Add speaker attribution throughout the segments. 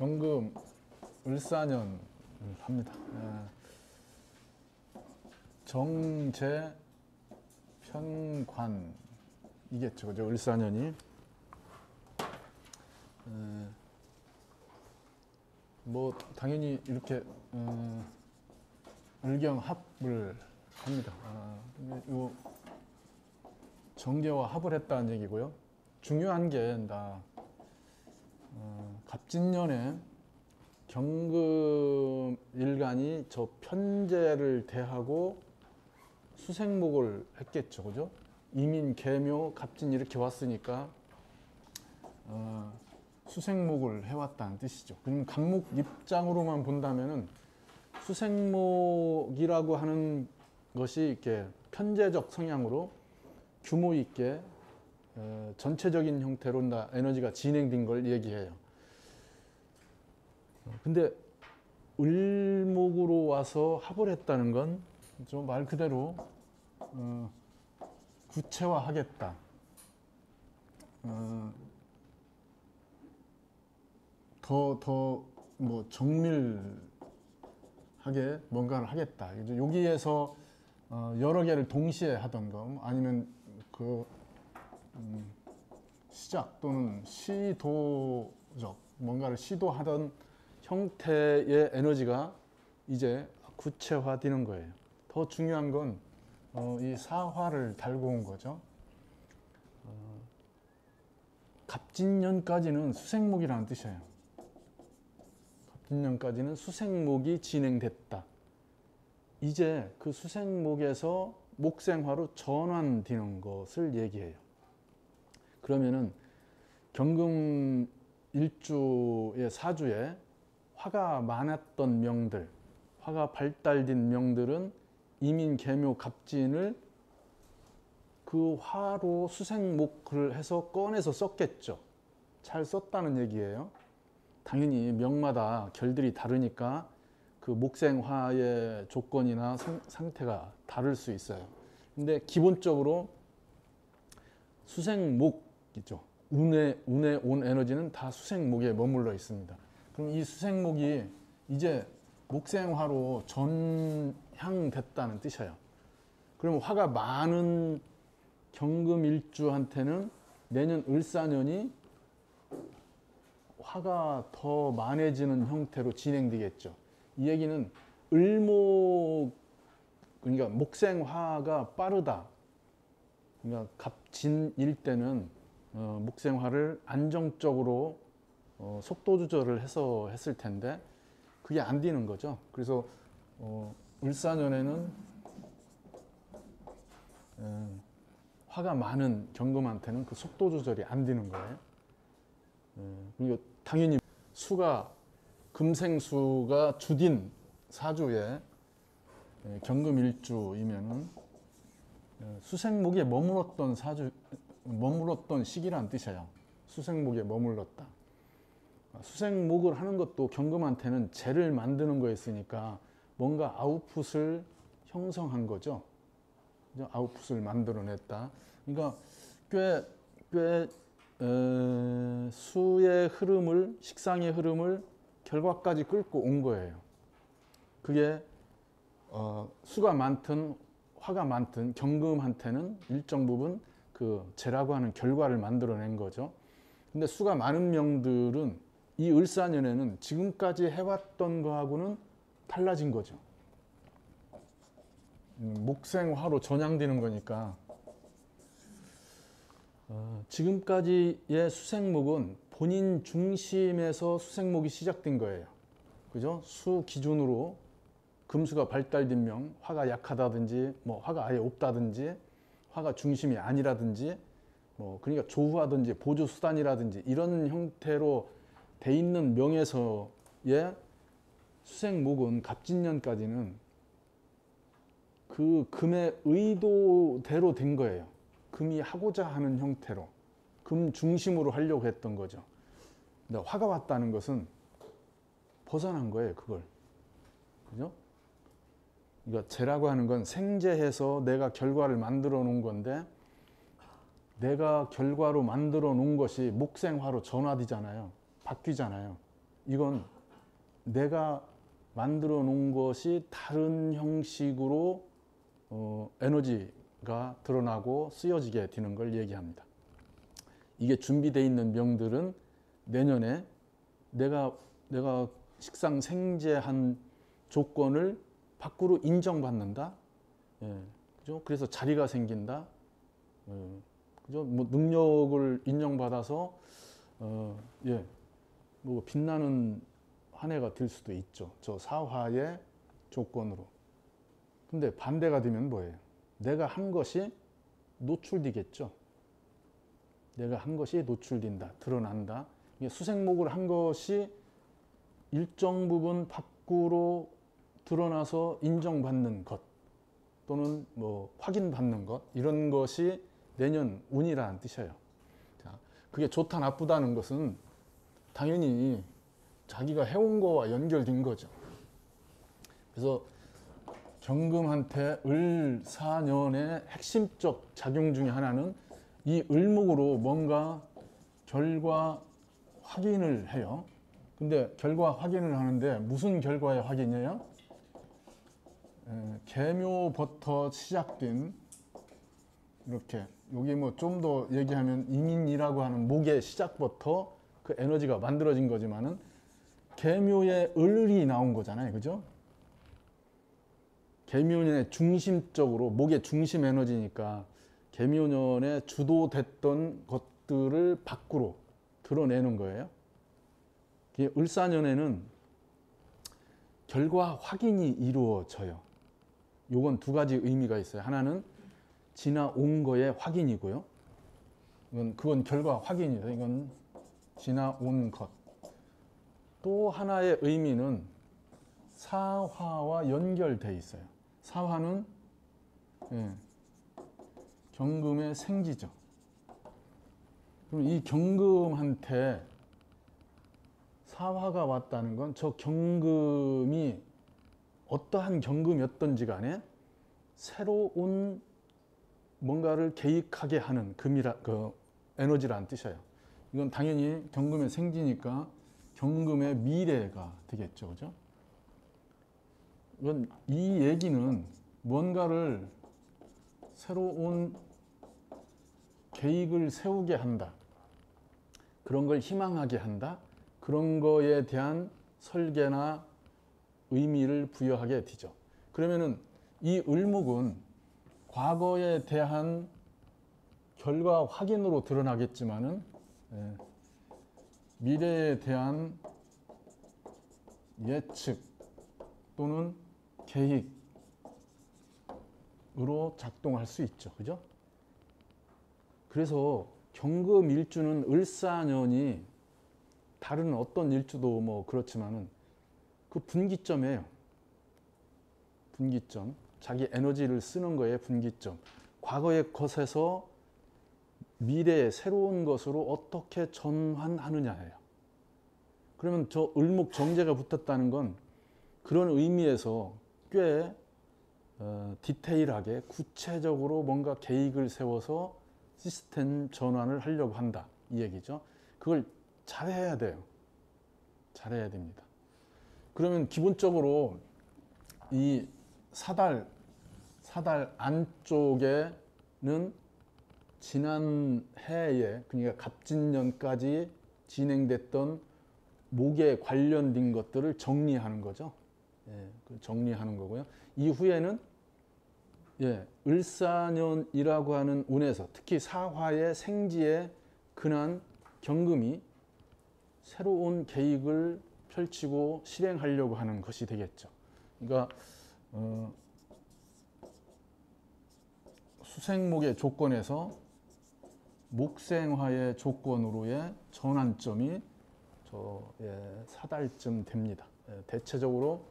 Speaker 1: 경금 을사년 합니다. 정제 편관 이겠죠, 그죠? 을사년이 뭐 당연히 이렇게 을경합을 합니다. 요 정제와 합을 했다는 얘기고요. 중요한 게 갑진년에 경금일간이 저 편제를 대하고 수생목을 했겠죠, 그죠? 이민, 계묘, 갑진 이렇게 왔으니까 수생목을 해왔다는 뜻이죠. 그럼 간목 입장으로만 본다면은 수생목이라고 하는 것이 이렇게 편제적 성향으로 규모 있게 전체적인 형태로 에너지가 진행된 걸 얘기해요. 근데 을목으로 와서 합을 했다는 건 좀 말 그대로 구체화하겠다. 더 뭐 정밀하게 뭔가를 하겠다. 여기에서 여러 개를 동시에 하던 거 아니면 그 시작 또는 시도적 뭔가를 시도하던 형태의 에너지가 이제 구체화되는 거예요. 더 중요한 건 이 사화를 달고 온 거죠. 갑진년까지는 수생목이라는 뜻이에요. 갑진년까지는 수생목이 진행됐다. 이제 그 수생목에서 목생화로 전환되는 것을 얘기해요. 그러면은 경금 일주의 사주에 화가 많았던 명들, 화가 발달된 명들은 이민, 계묘, 갑진을 그 화로 수생목을 해서 꺼내서 썼겠죠. 잘 썼다는 얘기예요. 당연히 명마다 결들이 다르니까 그 목생화의 조건이나 상태가 다를 수 있어요. 근데 기본적으로 수생목이죠. 운에 온 에너지는 다 수생목에 머물러 있습니다. 그럼 이 수생목이 이제 목생화로 전향됐다는 뜻이에요. 그럼 화가 많은 경금일주한테는 내년 을사년이 화가 더 많아지는 형태로 진행되겠죠. 이 얘기는 을목, 그러니까 목생화가 빠르다. 그러니까 갑진일 때는 목생화를 안정적으로 속도 조절을 해서 했을 텐데 그게 안 되는 거죠. 그래서 을사년에는 화가 많은 경금한테는 그 속도 조절이 안 되는 거예요. 그리고 당연히 수가 금생수가 주딘 사주에 경금일주이면은 수생목에 머물렀던 시기라는 뜻이에요. 수생목에 머물렀다. 수생목을 하는 것도 경금한테는 재를 만드는 거였으니까 뭔가 아웃풋을 형성한 거죠. 아웃풋을 만들어냈다. 그러니까 꽤 수의 흐름을, 식상의 흐름을 결과까지 끌고 온 거예요. 그게 수가 많든 화가 많든 경금한테는 일정 부분 그 재라고 하는 결과를 만들어낸 거죠. 근데 수가 많은 명들은 이 을사년에는 지금까지 해왔던 거하고는 달라진 거죠. 목생화로 전향되는 거니까 지금까지의 수생목은 본인 중심에서 수생목이 시작된 거예요. 그죠? 수 기준으로 금수가 발달된 명, 화가 약하다든지 뭐 화가 아예 없다든지 화가 중심이 아니라든지 뭐 그러니까 조후하든지 보조수단이라든지 이런 형태로 돼 있는 명에서의 수생목은 갑진년까지는 그 금의 의도대로 된 거예요. 금이 하고자 하는 형태로 금 중심으로 하려고 했던 거죠. 근데 화가 왔다는 것은 벗어난 거예요, 그걸. 그죠? 그러니까 재라고 하는 건 생재해서 내가 결과를 만들어 놓은 건데 내가 결과로 만들어 놓은 것이 목생화로 전화되잖아요. 바뀌잖아요. 이건 내가 만들어 놓은 것이 다른 형식으로 에너지가 드러나고 쓰여지게 되는 걸 얘기합니다. 이게 준비되어 있는 명들은 내년에 내가 식상생재한 조건을 밖으로 인정받는다. 예, 그죠? 그래서 자리가 생긴다. 그죠? 뭐 능력을 인정받아서 예, 뭐 빛나는 한 해가 될 수도 있죠. 저 사화의 조건으로. 근데 반대가 되면 뭐예요? 내가 한 것이 노출되겠죠. 내가 한 것이 노출된다, 드러난다. 이게 수생목을 한 것이 일정 부분 밖으로 드러나서 인정받는 것 또는 뭐 확인받는 것, 이런 것이 내년 운이라는 뜻이에요. 자, 그게 좋다 나쁘다는 것은 당연히 자기가 해온 거와 연결된 거죠. 그래서 경금한테 을사년의 핵심적 작용 중에 하나는 이 을목으로 뭔가 결과 확인을 해요. 근데 결과 확인을 하는데 무슨 결과의 확인이에요? 계묘부터 시작된, 이렇게 여기 뭐 좀 더 얘기하면 이민이라고 하는 목의 시작부터 그 에너지가 만들어진 거지만은 계묘의 을이 나온 거잖아요. 그죠? 계묘년의 중심적으로 목의 중심 에너지니까 계묘년에 주도됐던 것들을 밖으로 드러내는 거예요. 을사년에는 결과 확인이 이루어져요. 요건 두 가지 의미가 있어요. 하나는 지나온 거의 확인이고요. 그건 결과 확인이죠. 이건 지나온 것. 또 하나의 의미는 사화와 연결돼 있어요. 사화는 경금의 생지죠. 그럼 이 경금한테 사화가 왔다는 건 저 경금이 어떠한 경금이었던지 간에 새로운 뭔가를 계획하게 하는 에너지라는 뜻이에요. 이건 당연히 경금의 생지니까 경금의 미래가 되겠죠. 그죠? 이건 이 얘기는 뭔가를 새로운 계획을 세우게 한다. 그런 걸 희망하게 한다. 그런 거에 대한 설계나 의미를 부여하게 되죠. 그러면은 이 을목은 과거에 대한 결과 확인으로 드러나겠지만은 미래에 대한 예측 또는 계획으로 작동할 수 있죠. 그죠? 그래서 경금 일주는 을사년이 다른 어떤 일주도 뭐 그렇지만은 그 분기점이에요. 분기점. 자기 에너지를 쓰는 거에 분기점. 과거의 것에서 미래의 새로운 것으로 어떻게 전환하느냐예요. 그러면 저 을목 정제가 붙었다는 건 그런 의미에서 꽤 디테일하게 구체적으로 뭔가 계획을 세워서 시스템 전환을 하려고 한다. 이 얘기죠. 그걸 잘해야 돼요. 잘해야 됩니다. 그러면 기본적으로 이 사달 안쪽에는 지난 해에, 그러니까 갑진년까지 진행됐던 목에 관련된 것들을 정리하는 거죠. 예, 정리하는 거고요. 이후에는 을사년이라고 하는 운에서 특히 사화의 생지에 근한 경금이 새로운 계획을 펼치고 실행하려고 하는 것이 되겠죠. 그러니까 수생목의 조건에서 목생화의 조건으로의 전환점이 사달쯤 됩니다. 대체적으로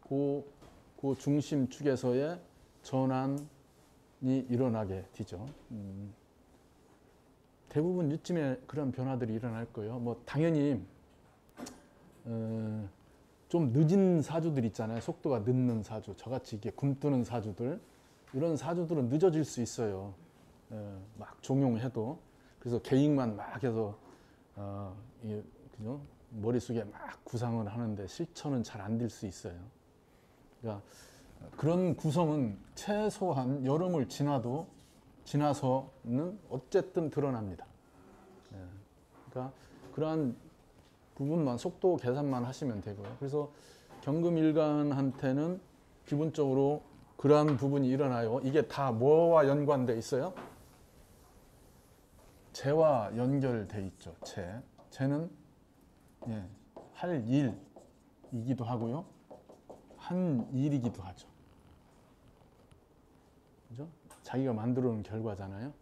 Speaker 1: 그 중심축에서의 전환이 일어나게 되죠. 대부분 이쯤에 그런 변화들이 일어날 거예요. 뭐 당연히 좀 늦은 사주들 있잖아요. 속도가 늦는 사주, 저같이 이렇게 굼뜨는 사주들, 이런 사주들은 늦어질 수 있어요. 막 종용해도. 그래서 계획만 막 해서 그죠? 머릿속에 막 구상을 하는데 실천은 잘 안 될 수 있어요. 그러니까 그런 구성은 최소한 여름을 지나서는 어쨌든 드러납니다. 그러니까 그러한 부분만 속도 계산만 하시면 되고요. 그래서 경금일간한테는 기본적으로 그러한 부분이 일어나요. 이게 다 뭐와 연관돼 있어요? 재와 연결돼 있죠. 재는 할 일이기도 하고요. 한 일이기도 하죠. 그죠? 자기가 만들어 놓은 결과잖아요.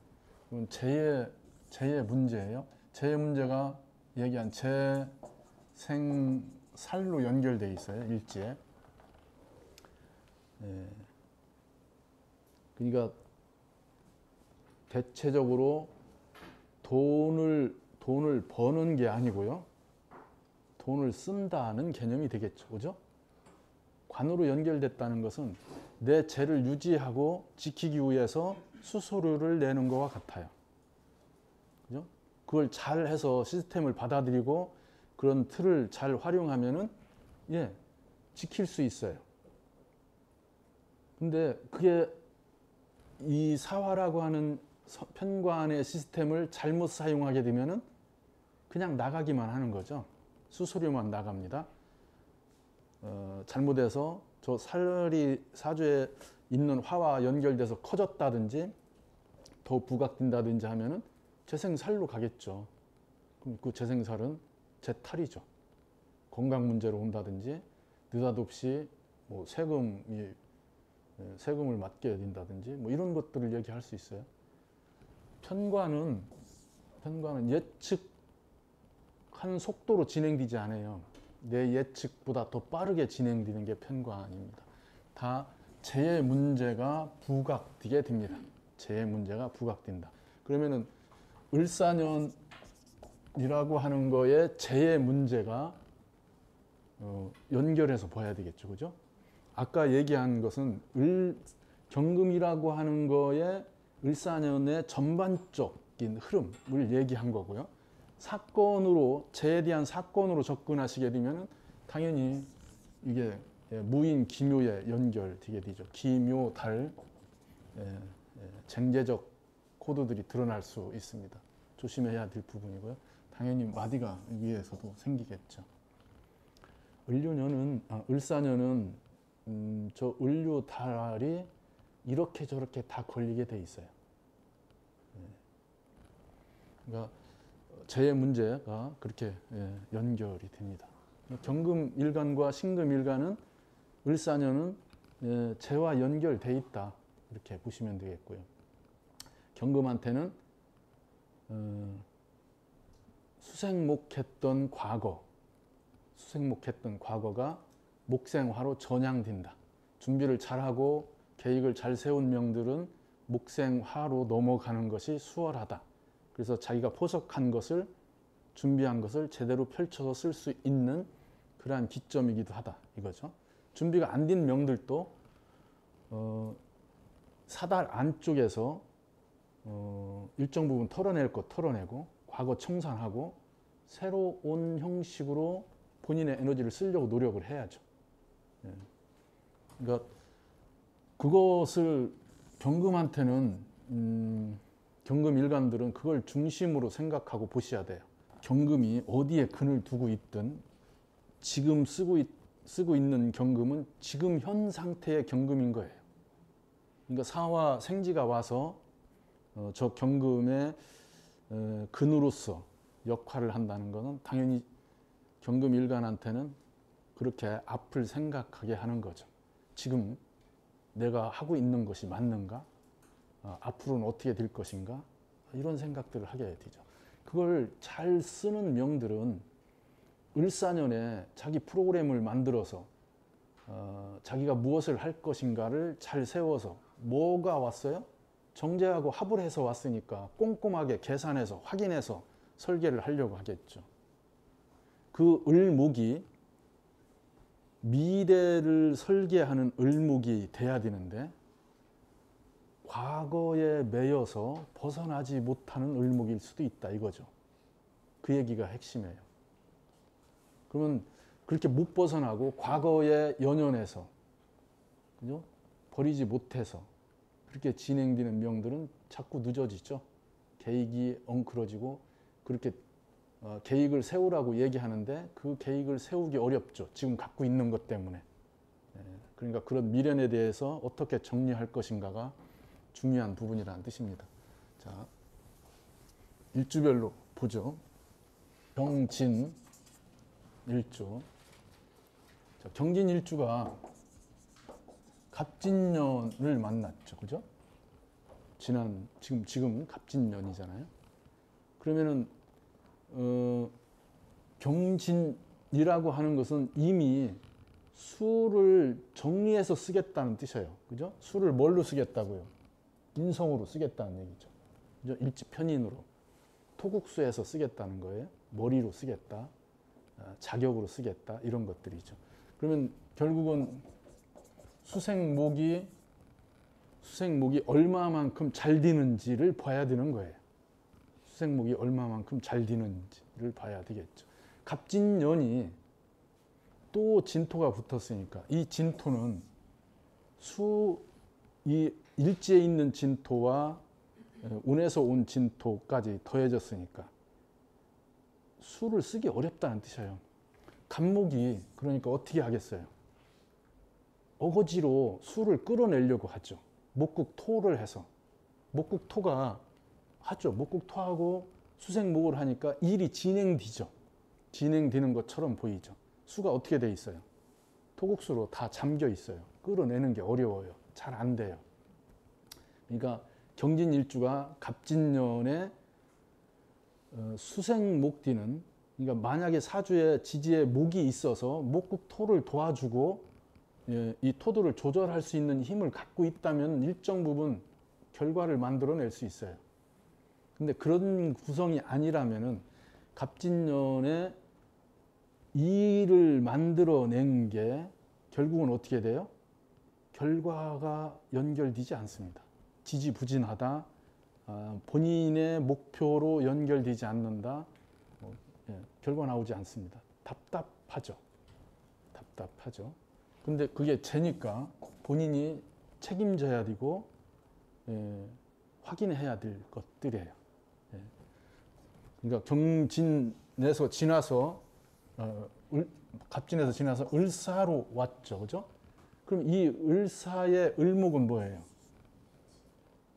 Speaker 1: 그럼 재의 문제예요. 재의 문제가 얘기한 재생살로 연결돼 있어요. 일지에. 그러니까 대체적으로 돈을 버는 게 아니고요. 돈을 쓴다는 개념이 되겠죠. 그죠? 관으로 연결됐다는 것은 내 재를 유지하고 지키기 위해서 수수료를 내는 것과 같아요. 그죠? 그걸 잘 해서 시스템을 받아들이고 그런 틀을 잘 활용하면은 지킬 수 있어요. 근데 그게 이 사화라고 하는 편관의 시스템을 잘못 사용하게 되면은 그냥 나가기만 하는 거죠. 수수료만 나갑니다. 잘못해서 저 살이 사주에 있는 화와 연결돼서 커졌다든지 더 부각된다든지 하면은 재생살로 가겠죠. 그럼 그 재생살은 재탈이죠. 건강 문제로 온다든지 느닷없이 뭐 세금을 맞게 된다든지 뭐 이런 것들을 얘기할 수 있어요. 편관은 예측한 속도로 진행되지 않아요. 내 예측보다 더 빠르게 진행되는 게 편관입니다. 다 재의 문제가 부각되게 됩니다. 재의 문제가 부각된다. 그러면은 을사년이라고 하는 거에 재의 문제가 연결해서 봐야 되겠죠. 그죠? 아까 얘기한 것은 경금이라고 하는 거에 을사년의 전반적인 흐름을 얘기한 거고요. 재에 대한 사건으로 접근하시게 되면 당연히 이게 무인 기묘에 연결되게 되죠. 기묘, 달, 쟁제적 코드들이 드러날 수 있습니다. 조심해야 될 부분이고요. 당연히 마디가 위에서도 생기겠죠. 을사년은 저 을류 달이 이렇게 저렇게 다 걸리게 돼 있어요. 그러니까 재의 문제가 그렇게 연결이 됩니다. 경금일간과 신금일간은 을사년은 재와 연결돼 있다 이렇게 보시면 되겠고요. 경금한테는 수생목했던 과거가 목생화로 전향된다. 준비를 잘하고 계획을 잘 세운 명들은 목생화로 넘어가는 것이 수월하다. 그래서 자기가 포석한 것을 준비한 것을 제대로 펼쳐서 쓸 수 있는 그러한 기점이기도 하다 이거죠. 준비가 안 된 명들도 사달 안쪽에서 일정 부분 털어낼 것 털어내고 과거 청산하고 새로운 형식으로 본인의 에너지를 쓰려고 노력을 해야죠. 그러니까 그것을 경금한테는 경금일간들은 그걸 중심으로 생각하고 보셔야 돼요. 경금이 어디에 근을 두고 있든 지금 쓰고 있는 경금은 지금 현 상태의 경금인 거예요. 그러니까 사화 생지가 와서 저 경금의 근으로서 역할을 한다는 것은 당연히 경금일간한테는 그렇게 앞을 생각하게 하는 거죠. 지금 내가 하고 있는 것이 맞는가? 앞으로는 어떻게 될 것인가? 이런 생각들을 하게 되죠. 그걸 잘 쓰는 명들은 을사년에 자기 프로그램을 만들어서 자기가 무엇을 할 것인가를 잘 세워서 뭐가 왔어요? 정제하고 합을 해서 왔으니까 꼼꼼하게 계산해서 확인해서 설계를 하려고 하겠죠. 그 을목이 미래를 설계하는 을목이 돼야 되는데 과거에 매여서 벗어나지 못하는 을목일 수도 있다 이거죠. 그 얘기가 핵심이에요. 그러면 그렇게 못 벗어나고 과거에 연연해서, 그죠? 버리지 못해서 그렇게 진행되는 명들은 자꾸 늦어지죠. 계획이 엉클어지고 그렇게 계획을 세우라고 얘기하는데 그 계획을 세우기 어렵죠. 지금 갖고 있는 것 때문에. 그러니까 그런 미련에 대해서 어떻게 정리할 것인가가 중요한 부분이라는 뜻입니다. 자, 일주별로 보죠. 경진 일주. 자, 경진 일주가 갑진년을 만났죠. 그죠? 지금 갑진년이잖아요. 그러면은 경진이라고 하는 것은 이미 수를 정리해서 쓰겠다는 뜻이에요. 그죠? 수를 뭘로 쓰겠다고요? 인성으로 쓰겠다는 얘기죠. 그죠? 일지편인으로. 토국수에서 쓰겠다는 거예요. 머리로 쓰겠다. 자격으로 쓰겠다. 이런 것들이죠. 그러면 결국은 수생목이 얼마만큼 잘 되는지를 봐야 되는 거예요. 수생목이 얼마만큼 잘 되는지를 봐야 되겠죠. 갑진년이 또 진토가 붙었으니까 이 진토는 이 일지에 있는 진토와 운에서 온 진토까지 더해졌으니까 수를 쓰기 어렵다는 뜻이에요. 갑목이 그러니까 어떻게 하겠어요? 어거지로 수를 끌어내려고 하죠. 목국토를 해서. 목국토가 하죠. 목국토하고 수생목을 하니까 일이 진행되죠. 진행되는 것처럼 보이죠. 수가 어떻게 돼 있어요? 토국수로 다 잠겨 있어요. 끌어내는 게 어려워요. 잘 안 돼요. 그러니까 경진일주가 갑진년에 수생목디는, 그러니까 만약에 사주에 지지에 목이 있어서 목국토를 도와주고 이 토도를 조절할 수 있는 힘을 갖고 있다면 일정 부분 결과를 만들어낼 수 있어요. 근데 그런 구성이 아니라면은 갑진년에 일을 만들어낸 게 결국은 어떻게 돼요? 결과가 연결되지 않습니다. 지지부진하다, 본인의 목표로 연결되지 않는다, 결과 나오지 않습니다. 답답하죠. 답답하죠. 근데 그게 죄니까 본인이 책임져야 되고 확인해야 될 것들이에요. 그러니까 경진에서 지나서 갑진에서 지나서 을사로 왔죠. 그죠? 그럼 이 을사의 을목은 뭐예요?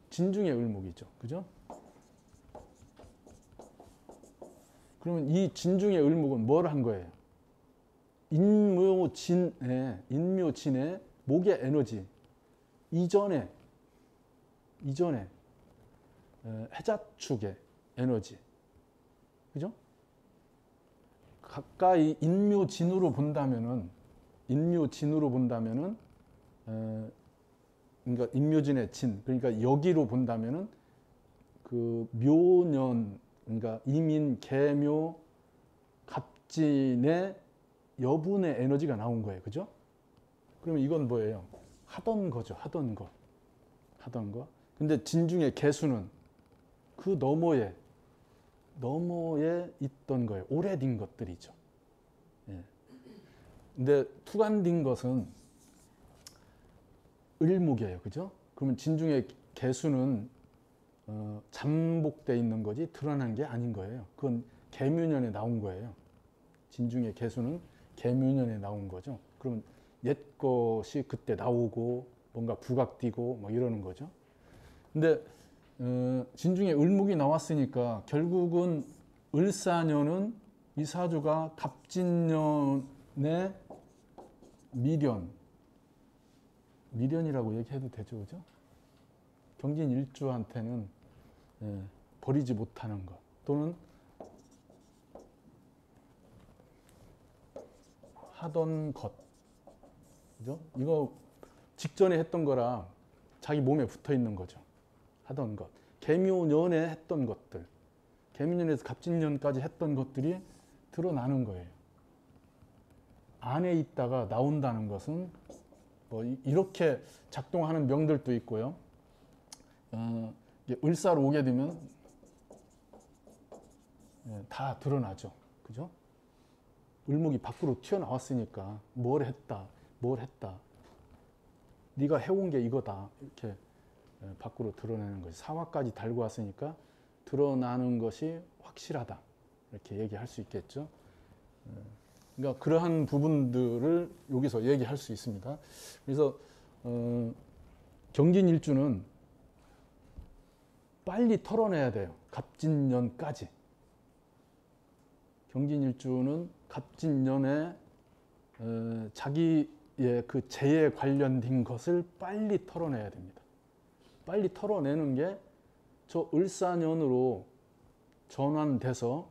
Speaker 1: 진중의 을목이죠. 그죠? 그러면 이 진중의 을목은 뭘 한 거예요? 인묘진의 목의 에너지 이전에 해자축의 에너지, 그죠? 가까이 인묘진으로 본다면은 그러니까 인묘진의 진, 그러니까 여기로 본다면은 그 묘년, 그러니까 이민, 계묘, 갑진의 여분의 에너지가 나온 거예요. 그죠? 그러면 이건 뭐예요? 하던 거죠. 하던 거. 근데 진중의 개수는 그 너머에 있던 거예요. 오래된 것들이죠. 예. 근데 투간된 것은 을목이에요. 그죠? 그러면 진중의 개수는 잠복되어 있는 거지 드러난 게 아닌 거예요. 그건 계묘년에 나온 거예요. 진중의 개수는 계묘년에 나온 거죠. 그러면 옛 것이 그때 나오고 뭔가 부각되고 뭐 이러는 거죠. 근데 진중에 을목이 나왔으니까 결국은 을사년은 이 사주가 갑진년의 미련이라고 얘기해도 되죠. 그죠? 경진 일주한테는 버리지 못하는 것 또는 하던 것, 그죠? 이거 직전에 했던 거라 자기 몸에 붙어 있는 거죠. 하던 것. 계묘년에 했던 것들, 계묘년에서 갑진년까지 했던 것들이 드러나는 거예요. 안에 있다가 나온다는 것은 뭐 이렇게 작동하는 명들도 있고요. 을사로 오게 되면 다 드러나죠. 그죠? 을목이 밖으로 튀어나왔으니까 뭘 했다. 네가 해온 게 이거다. 이렇게 밖으로 드러내는 것이 사화까지 달고 왔으니까 드러나는 것이 확실하다. 이렇게 얘기할 수 있겠죠. 그러니까 그러한 부분들을 여기서 얘기할 수 있습니다. 그래서 경진일주는 빨리 털어내야 돼요. 갑진년까지. 경진일주는 갑진년에 자기의 그 재에 관련된 것을 빨리 털어내야 됩니다. 빨리 털어내는 게 저 을사년으로 전환돼서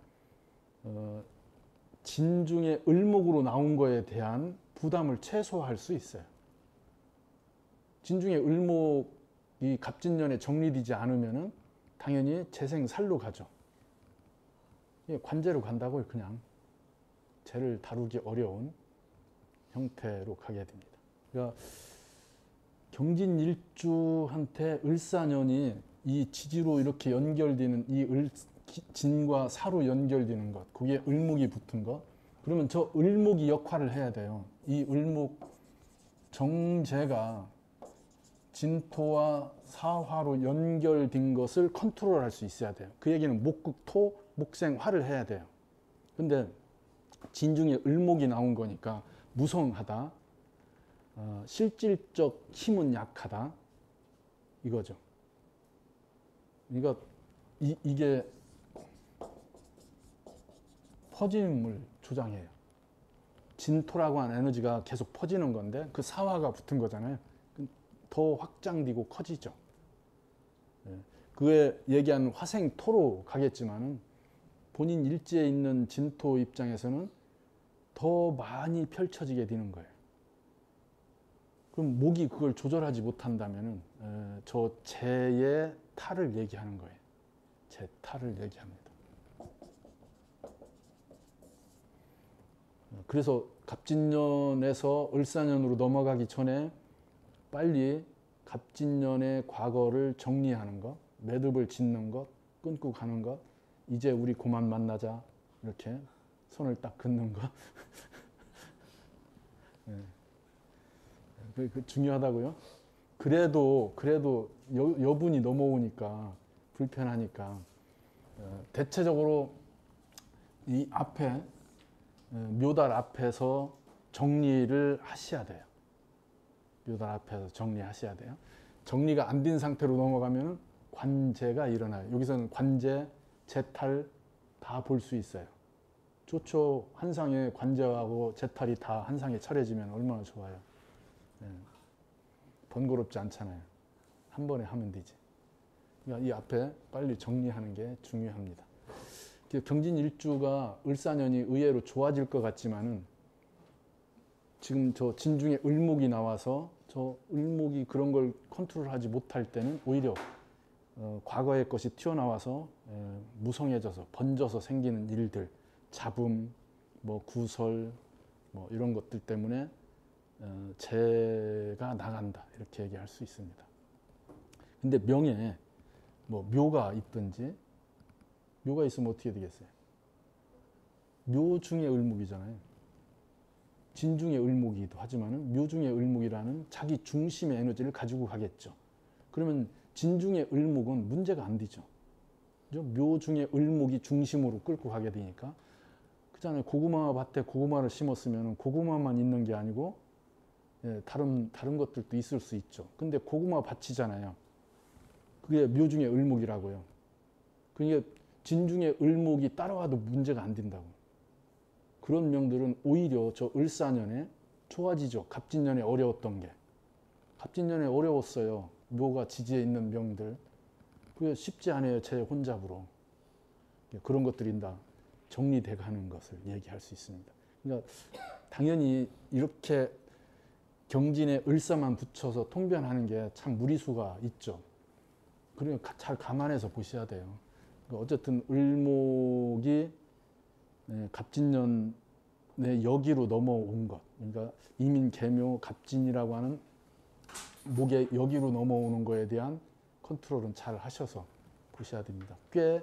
Speaker 1: 진중의 을목으로 나온 거에 대한 부담을 최소화할 수 있어요. 진중의 을목이 갑진년에 정리되지 않으면은 당연히 재생살로 가죠. 관제로 간다고요. 그냥 재를 다루기 어려운 형태로 가게 됩니다. 그러니까 경진일주한테 을사년이 이 지지로 이렇게 연결되는 이 진과 사로 연결되는 것, 그게 을목이 붙은 것, 그러면 저 을목이 역할을 해야 돼요. 이 을목 정제가 진토와 사화로 연결된 것을 컨트롤할 수 있어야 돼요. 그 얘기는 목극토, 목생화를 해야 돼요. 근데 진중에 을목이 나온 거니까 무성하다, 실질적 힘은 약하다, 이거죠. 그러니까 이게 퍼짐을 조장해요. 진토라고 하는 에너지가 계속 퍼지는 건데 그 사화가 붙은 거잖아요. 더 확장되고 커지죠. 그에 얘기하는 화생토로 가겠지만은 본인 일지에 있는 진토 입장에서는 더 많이 펼쳐지게 되는 거예요. 그럼 목이 그걸 조절하지 못한다면은 저 재의 탈을 얘기하는 거예요. 재 탈을 얘기합니다. 그래서 갑진년에서 을사년으로 넘어가기 전에 빨리 갑진년의 과거를 정리하는 것, 매듭을 짓는 것, 끊고 가는 것, 이제 우리 그만 만나자, 이렇게 손을 딱 긋는 것. 그 중요하다고요. 그래도 여분이 넘어오니까 불편하니까 대체적으로 이 앞에 묘달 앞에서 정리를 하셔야 돼요. 묘달 앞에서 정리하셔야 돼요. 정리가 안 된 상태로 넘어가면 관제가 일어나요. 여기서는 관제, 재탈 다 볼 수 있어요. 좋죠. 한 상에 관제하고 재탈이 다 한 상에 차려지면 얼마나 좋아요. 번거롭지 않잖아요. 한 번에 하면 되지. 그러니까 이 앞에 빨리 정리하는 게 중요합니다. 경진일주가 을사년이 의외로 좋아질 것 같지만은 지금 저 진중에 을목이 나와서 저 을목이 그런 걸 컨트롤하지 못할 때는 오히려 과거의 것이 튀어나와서 무성해져서 번져서 생기는 일들, 잡음, 뭐 구설, 뭐 이런 것들 때문에 재가 나간다, 이렇게 얘기할 수 있습니다. 근데 명에 뭐 묘가 있든지, 묘가 있으면 어떻게 되겠어요? 묘 중에 을목이잖아요. 진 중에 을목이기도 하지만은 묘 중에 을목이라는 자기 중심의 에너지를 가지고 가겠죠. 그러면 진 중에 을목은 문제가 안 되죠. 그죠? 묘 중에 을목이 중심으로 끌고 가게 되니까. 그잖아요. 고구마 밭에 고구마를 심었으면 고구마만 있는 게 아니고 다른 것들도 있을 수 있죠. 근데 고구마 밭이잖아요. 그게 묘 중에 을목이라고요. 그러니까 진 중에 을목이 따라와도 문제가 안 된다고. 그런 명들은 오히려 저 을사년에 좋아지죠. 갑진년에 어려웠던 게. 갑진년에 어려웠어요. 묘가 지지에 있는 명들. 그게 쉽지 않아요. 제 혼잡으로. 그런 것들이 다 정리돼 가는 것을 얘기할 수 있습니다. 그러니까 당연히 이렇게 경진에 을사만 붙여서 통변하는 게 참 무리수가 있죠. 그러니까 잘 감안해서 보셔야 돼요. 어쨌든 을목이 갑진년의 여기로 넘어온 것, 그러니까 이민, 계묘, 갑진이라고 하는 목의 여기로 넘어오는 거에 대한 컨트롤은 잘 하셔서 보셔야 됩니다. 꽤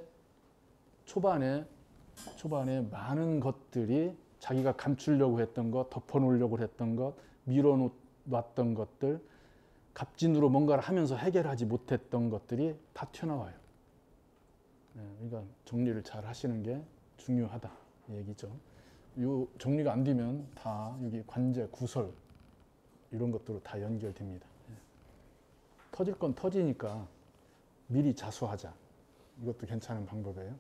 Speaker 1: 초반에 많은 것들이 자기가 감추려고 했던 것, 덮어놓으려고 했던 것, 밀어놨던 것들, 갑진으로 뭔가를 하면서 해결하지 못했던 것들이 다 튀어나와요. 그러니까 정리를 잘 하시는 게 중요하다 이 얘기죠. 이 정리가 안 되면 다 여기 관제, 구설 이런 것들로 다 연결됩니다. 터질 건 터지니까 미리 자수하자. 이것도 괜찮은 방법이에요.